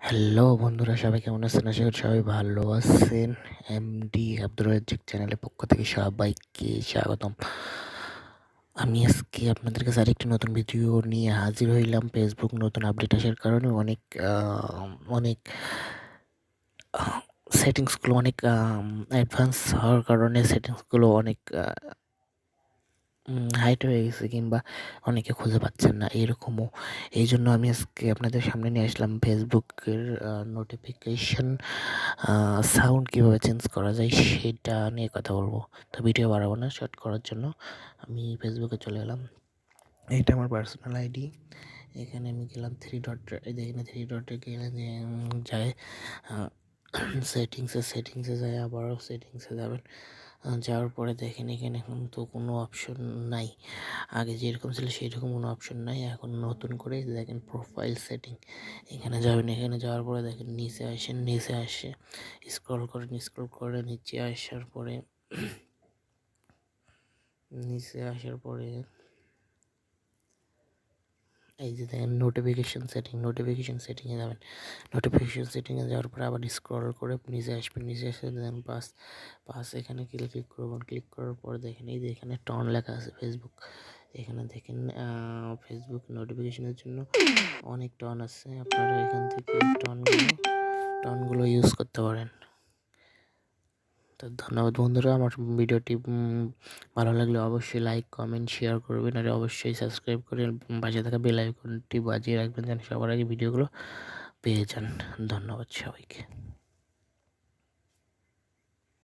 Hello বন্ধুরা, সবাই কেমন আছেন? আশা করি সবাই ভালো আছেন। এমডি আব্দুর রাজ্জাক চ্যানেলের পক্ষ থেকে সবাইকে স্বাগতম। আমি আজকে আপনাদের কাছে আরেকটি নতুন ভিডিও নিয়ে হাজির হইলাম। ফেসবুক নতুন আপডেট আসার কারণে অনেক সেটিংসগুলো অনেক অ্যাডভান্স হওয়ার কারণে সেটিংসগুলো অনেক হাইট হয়ে গেছে, কিংবা অনেকে খুঁজে পাচ্ছেন না এরকমও। এই জন্য আমি আজকে আপনাদের সামনে নিয়ে আসলাম ফেসবুকের নোটিফিকেশন সাউন্ড কীভাবে চেঞ্জ করা যায় সেটা নিয়ে কথা বলবো। তো ভিডিও বাড়াবো না, শর্ট করার জন্য আমি ফেসবুকে চলে এলাম। এইটা আমার পার্সোনাল আইডি। এখানে আমি গেলাম এখানে থ্রি ডটে গেলে যায় সেটিংসে যায়, আবারও সেটিংসে যাবেন। যাওয়ার পরে দেখেন এখানে এখন তো কোনো অপশন নাই, আগে যেরকম ছিল সেরকম কোনো অপশন নাই। এখন নতুন করে দেখেন প্রোফাইল সেটিং, এখানে যাবেন। এখানে যাওয়ার পরে দেখেন নিচে আসে স্ক্রল করে নিচে আসার পরে এই যে দেখেন নোটিফিকেশন সেটিংয়ে যাবেন। নোটিফিকেশন সেটিংয়ে যাওয়ার পরে আবার স্ক্রল করে নিচে আসবেন। নিচে এসে দেখেন পাস এখানে ক্লিক করবেন। ক্লিক করার পরে দেখেন এই যে এখানে টন লেখা আছে ফেসবুক। এখানে দেখেন ফেসবুক নোটিফিকেশনের জন্য অনেক টন আছে, আপনারা এখান থেকে টনগুলো ইউজ করতে পারেন। তো ধন্যবাদ বন্ধুরা। আমার ভিডিওটি ভালো লাগলে অবশ্যই লাইক, কমেন্ট, শেয়ার করবেন, আর অবশ্যই সাবস্ক্রাইব করে পাশে থাকা বেল আইকনটি বাজিয়ে রাখবেন যেন সবার আগে ভিডিওগুলো পেয়ে যান। ধন্যবাদ সবাইকে।